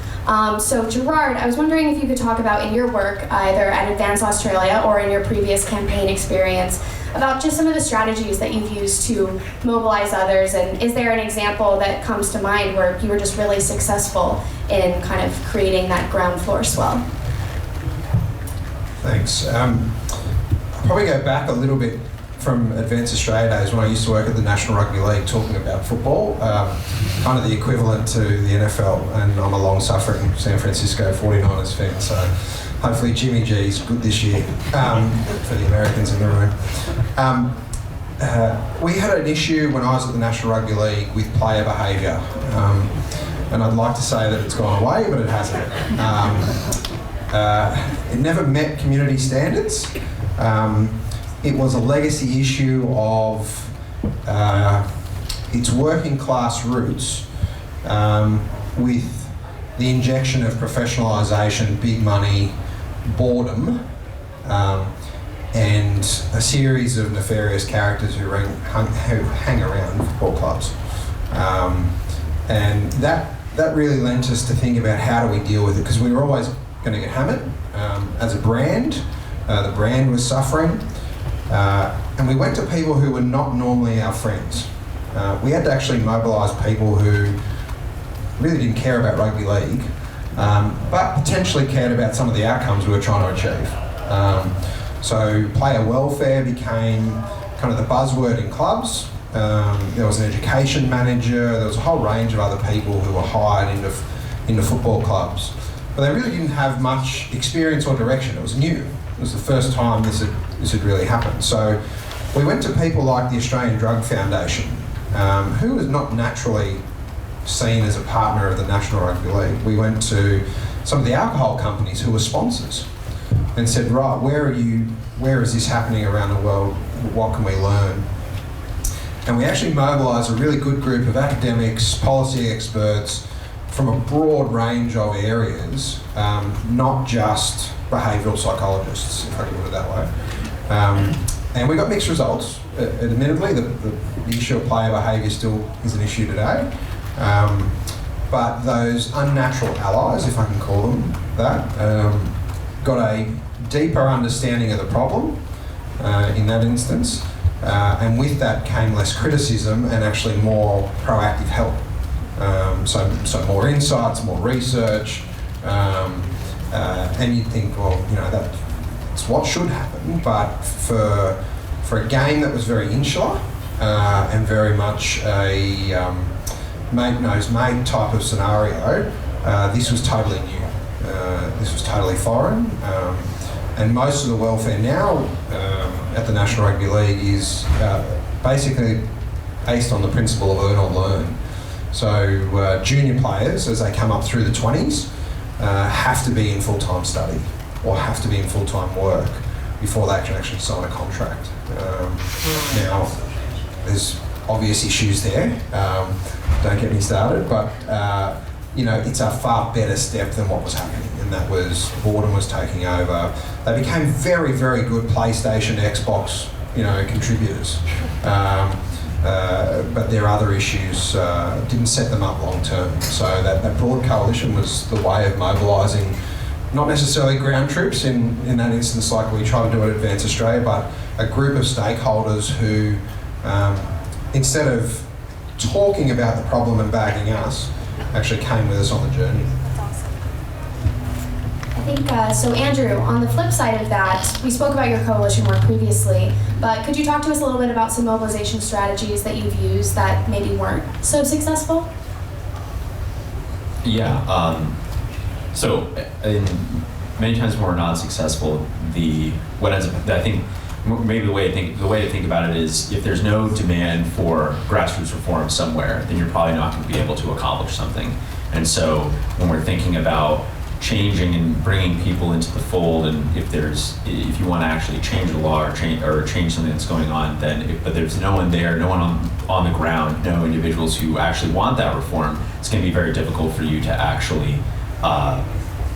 So Gerard, I was wondering if you could talk about in your work, either at Advance Australia or in your previous campaign experience, about just some of the strategies that you've used to mobilize others, and is there an example that comes to mind where you were just really successful in kind of creating that ground floor swell? Thanks. I'll probably go back a little bit from Advance Australia days when I used to work at the National Rugby League talking about football, kind of the equivalent to the NFL, and I'm a long-suffering San Francisco 49ers fan, so hopefully Jimmy G's good this year for the Americans in the room. We had an issue when I was at the National Rugby League with player behaviour, and I'd like to say that it's gone away, but it hasn't. It never met community standards. It was a legacy issue of its working class roots with the injection of professionalisation, big money, boredom, and a series of nefarious characters who hang around football clubs. And that really lent us to think about how do we deal with it, because we were always going to get hammered as a brand. The brand was suffering. And we went to people who were not normally our friends. We had to actually mobilise people who really didn't care about rugby league, but potentially cared about some of the outcomes we were trying to achieve. So player welfare became kind of the buzzword in clubs. There was an education manager, there was a whole range of other people who were hired into football clubs. But they really didn't have much experience or direction. It was new. It was the first time this had really happened. So we went to people like the Australian Drug Foundation, who was not naturally seen as a partner of the National Rugby League. We went to some of the alcohol companies who were sponsors and said, right, where is this happening around the world? What can we learn? And we actually mobilised a really good group of academics, policy experts from a broad range of areas, not just behavioural psychologists, if I can put it that way. And we got mixed results. Admittedly, the issue of player behaviour still is an issue today. But those unnatural allies, if I can call them that, got a deeper understanding of the problem in that instance. And with that came less criticism and actually more proactive help. So more insights, more research, and you'd think, well, you know, that's what should happen. But for a game that was very insular and very much a mate knows mate type of scenario, this was totally new. This was totally foreign. And most of the welfare now at the National Rugby League is basically based on the principle of earn or learn. So junior players, as they come up through the 20s, have to be in full-time study or have to be in full-time work before they can actually sign a contract. Now, there's obvious issues there. Don't get me started, but you know, it's a far better step than what was happening, and that was boredom was taking over. They became very, very good PlayStation, Xbox, you know, contributors. But their other issues didn't set them up long term. So that broad coalition was the way of mobilising, not necessarily ground troops in that instance like we try to do at Advance Australia, but a group of stakeholders who, instead of talking about the problem and bagging us actually came with us on the journey. I think, so Andrew, on the flip side of that, we spoke about your coalition work previously, but could you talk to us a little bit about some mobilization strategies that you've used that maybe weren't so successful? Yeah. So, many times when we're not successful, what ends up, I think, maybe the way to think about it is, if there's no demand for grassroots reform somewhere, then you're probably not going to be able to accomplish something. And so, when we're thinking about changing and bringing people into the fold, and if you want to actually change the law or change something that's going on, but there's no one there, no one on the ground, no individuals who actually want that reform, it's going to be very difficult for you to actually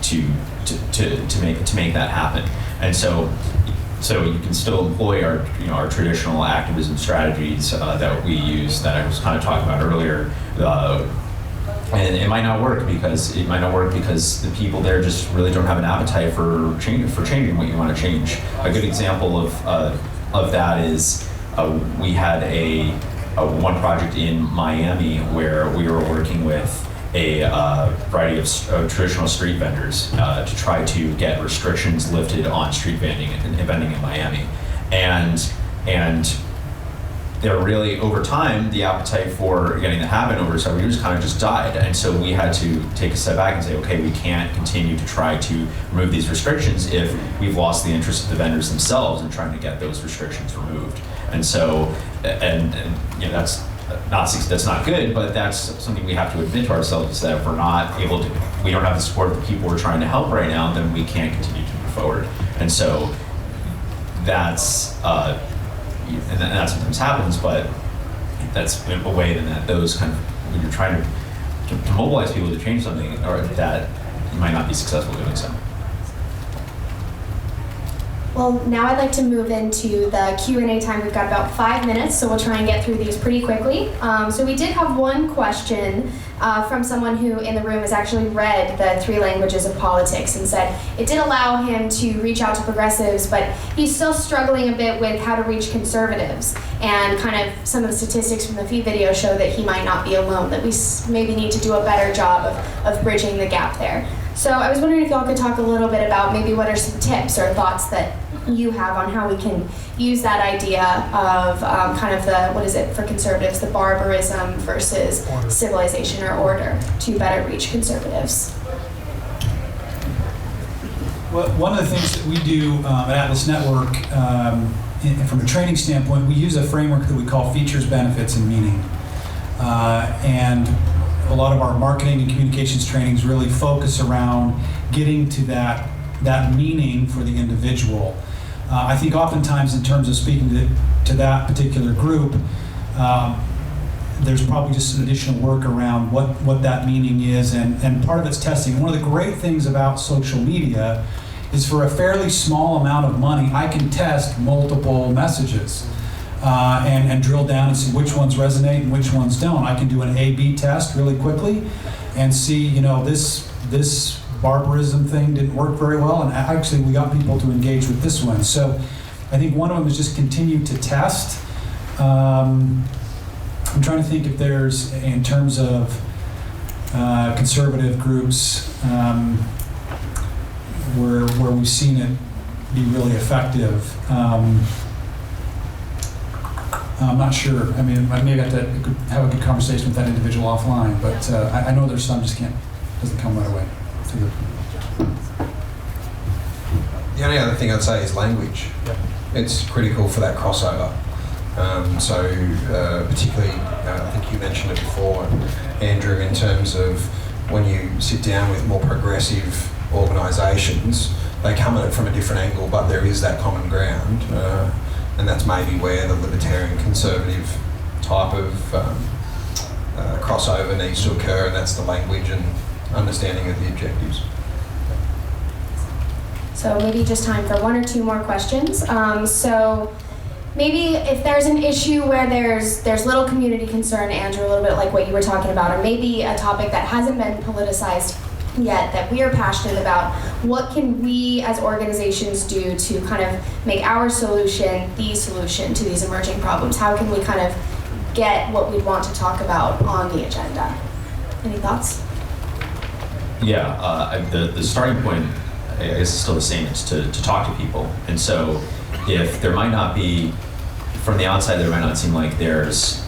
to make that happen. And so you can still employ our traditional activism strategies that we use, that I was kind of talking about earlier. And it might not work because the people there just really don't have an appetite for changing what you want to change. A good example of that is we had one project in Miami where we were working with a variety of traditional street vendors to try to get restrictions lifted on street vending in Miami, and there really, over time, the appetite for getting that happen over several years kind of just died. And so we had to take a step back and say, okay, we can't continue to try to remove these restrictions if we've lost the interest of the vendors themselves in trying to get those restrictions removed. And so, and that's not good, but that's something we have to admit to ourselves, is that if we don't have the support of the people we're trying to help right now, then we can't continue to move forward. And so that's, and that sometimes happens, but that's a way that those kind of, when you're trying to mobilize people to change something, or that you might not be successful doing so. Well, now I'd like to move into the Q&A time. We've got about 5 minutes, so we'll try and get through these pretty quickly. So we did have one question from someone who in the room has actually read the 3 languages of politics and said it did allow him to reach out to progressives, but he's still struggling a bit with how to reach conservatives. And kind of some of the statistics from the feed video show that he might not be alone, that we maybe need to do a better job of bridging the gap there. So I was wondering if y'all could talk a little bit about maybe what are some tips or thoughts that you have on how we can use that idea of kind of the, what is it for conservatives, the barbarism versus civilization or order to better reach conservatives. Well, one of the things that we do at Atlas Network, from a training standpoint, we use a framework that we call features, benefits, and meaning. And a lot of our marketing and communications trainings really focus around getting to that meaning for the individual. I think oftentimes in terms of speaking to that particular group, there's probably just some additional work around what that meaning is, and part of it's testing. One of the great things about social media is, for a fairly small amount of money, I can test multiple messages and drill down and see which ones resonate and which ones don't. I can do an A/B test really quickly and see, this barbarism thing didn't work very well, and actually we got people to engage with this one. So I think one of them is just continue to test. I'm trying to think if there's, in terms of conservative groups, where we've seen it be really effective. I'm not sure. I mean, maybe I have to have a good conversation with that individual offline, but I know there's some just doesn't come right away. The only other thing I'd say is language. Yep. It's critical for that crossover. Particularly, I think you mentioned it before, Andrew, in terms of when you sit down with more progressive organisations, they come at it from a different angle, but there is that common ground, and that's maybe where the libertarian conservative type of crossover needs to occur, and that's the language and understanding of the objectives. So maybe just time for 1 or 2 more questions. So maybe if there's an issue where there's little community concern, Andrew, a little bit like what you were talking about, or maybe a topic that hasn't been politicized yet that we are passionate about, what can we as organizations do to kind of make our solution the solution to these emerging problems? How can we kind of get what we'd want to talk about on the agenda. Any thoughts? Yeah, the starting point, I guess, is still the same. It's to talk to people. And so if there might not be, from the outside, there might not seem like there's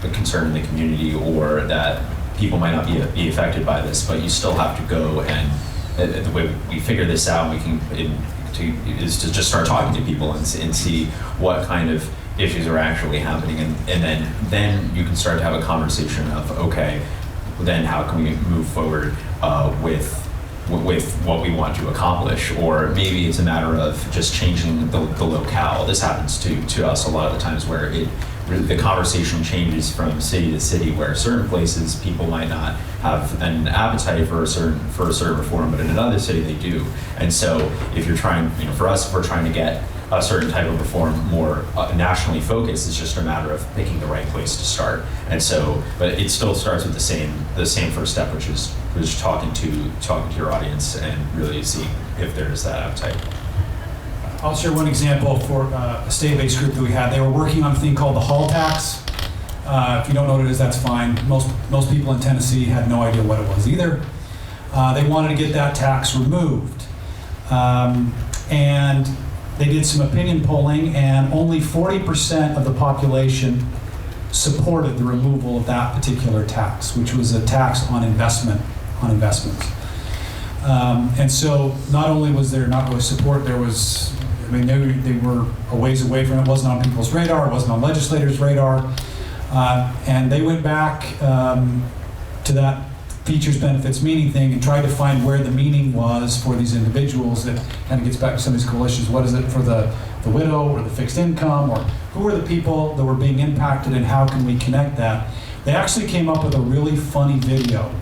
a concern in the community or that people might not be affected by this, but you still have to go and the way we figure this out, is to just start talking to people and see what kind of issues are actually happening, and then you can start to have a conversation of, okay, then how can we move forward with what we want to accomplish, or maybe it's a matter of just changing the locale. This happens to us a lot of the times where the conversation changes from city to city, where certain places people might not have an appetite for a certain reform, but in another city they do. And so if you're trying, for us, if we're trying to get a certain type of reform more nationally focused, it's just a matter of picking the right place to start. And so, but it still starts with the same first step, which is talking to your audience and really see if there is that appetite. I'll share one example for a state-based group that we had. They were working on a thing called the hall tax. If you don't know what it is, that's fine. Most people in Tennessee had no idea what it was either. They wanted to get that tax removed. And they did some opinion polling, and only 40% of the population supported the removal of that particular tax, which was a tax on investments. And so not only was there not really support, there was, they were a ways away from it. It wasn't on people's radar, it wasn't on legislators' radar. And they went back to that features, benefits, meaning thing and tried to find where the meaning was for these individuals. That kind of gets back to some of these coalitions. What is it for the widow or the fixed income, or who are the people that were being impacted and how can we connect that? They actually came up with a really funny video.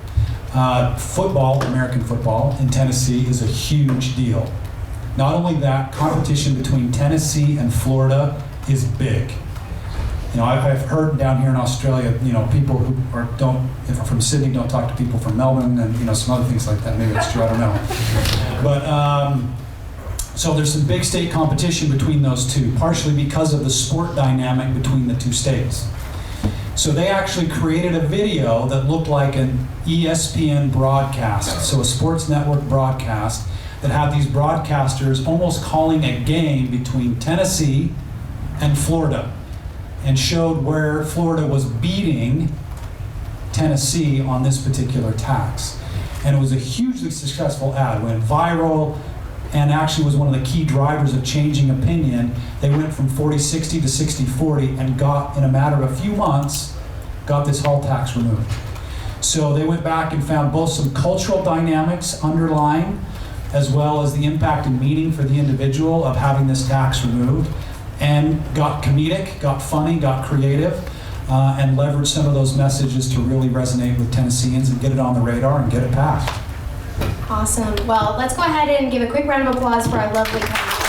Football, American football in Tennessee is a huge deal. Not only that, competition between Tennessee and Florida is big. I've heard down here in Australia, people who are from Sydney don't talk to people from Melbourne, and some other things like that. Maybe that's true, I don't know. But so there's some big state competition between those two, partially because of the sport dynamic between the two states. So they actually created a video that looked like an ESPN broadcast, so a sports network broadcast that had these broadcasters almost calling a game between Tennessee and Florida, and showed where Florida was beating Tennessee on this particular tax. And it was a hugely successful ad, went viral, and actually was one of the key drivers of changing opinion. They went from 40-60 to 60-40 and got, in a matter of a few months, got this hall tax removed. So they went back and found both some cultural dynamics underlying, as well as the impact and meaning for the individual of having this tax removed, and got comedic, got funny, got creative, and leveraged some of those messages to really resonate with Tennesseans and get it on the radar and get it passed. Awesome. Well, let's go ahead and give a quick round of applause for our lovely panel.